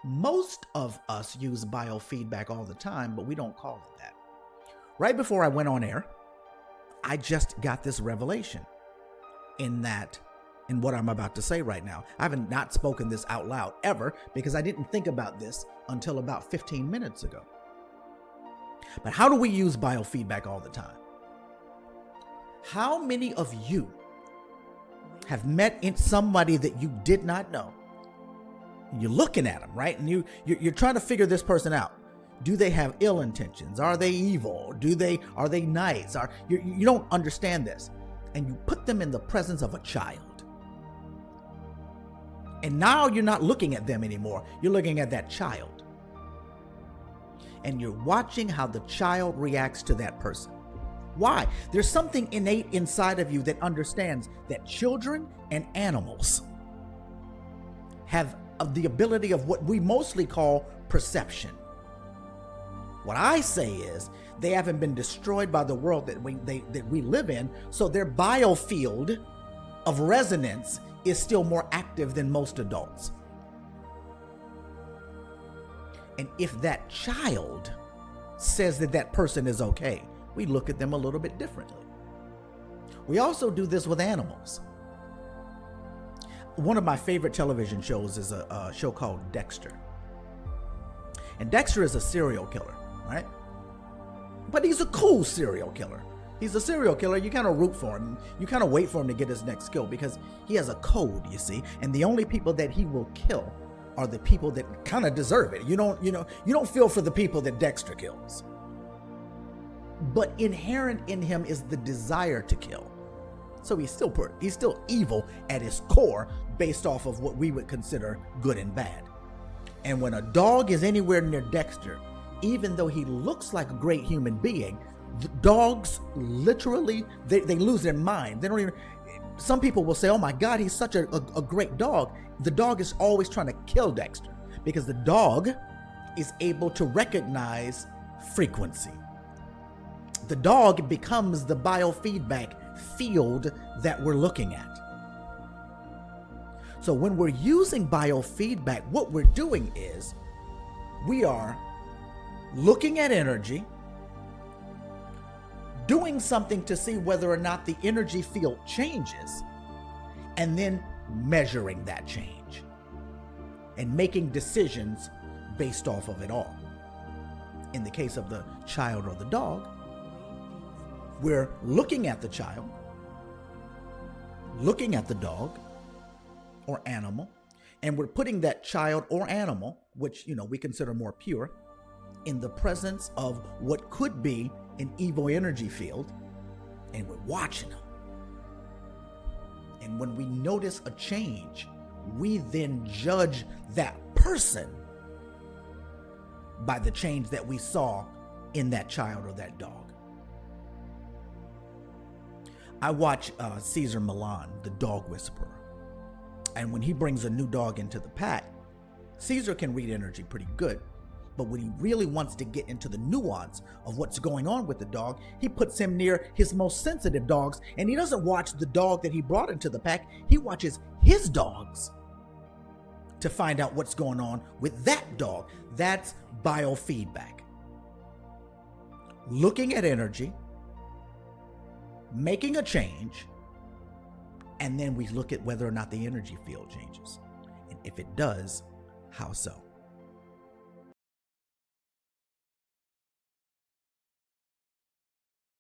Most of us use biofeedback all the time, but we don't call it that. Right before I went on air, I just got this revelation in what I'm about to say right now. I haven't not spoken this out loud ever because I didn't think about this until about 15 minutes ago. But how do we use biofeedback all the time? How many of you have met somebody that you did not know? You're looking at them, right? And you're trying to figure this person out. Do they have ill intentions? Are they evil? Are they nice? You don't understand this. And you put them in the presence of a child. And now you're not looking at them anymore. You're looking at that child. And you're watching how the child reacts to that person. Why? There's something innate inside of you that understands that children and animals have the ability of what we mostly call perception. What I say is they haven't been destroyed by the world that we live in, so their biofield of resonance is still more active than most adults. And if that child says that person is okay, we look at them a little bit differently. We also do this with animals. One of my favorite television shows is a show called Dexter. And Dexter is a serial killer, right? But he's a cool serial killer. He's a serial killer. You kind of root for him. You kind of wait for him to get his next kill because he has a code, you see. And the only people that he will kill are the people that kind of deserve it. You don't feel for the people that Dexter kills. But inherent in him is the desire to kill. So he's still evil at his core based off of what we would consider good and bad. And when a dog is anywhere near Dexter, even though he looks like a great human being, the dogs literally, they lose their mind. They don't even, some people will say, oh my God, he's such a great dog. The dog is always trying to kill Dexter because the dog is able to recognize frequency. The dog becomes the biofeedback field that we're looking at. So when we're using biofeedback, what we're doing is we are looking at energy, doing something to see whether or not the energy field changes, and then measuring that change and making decisions based off of it all. In the case of the child or the dog, we're looking at the child, looking at the dog or animal, and we're putting that child or animal, which we consider more pure, in the presence of what could be an evil energy field, and we're watching them. And when we notice a change, we then judge that person by the change that we saw in that child or that dog. I watch Cesar Millan, the dog whisperer. And when he brings a new dog into the pack, Cesar can read energy pretty good. But when he really wants to get into the nuance of what's going on with the dog, he puts him near his most sensitive dogs. And he doesn't watch the dog that he brought into the pack. He watches his dogs to find out what's going on with that dog. That's biofeedback. Looking at energy, making a change, and then we look at whether or not the energy field changes. And if it does, how so?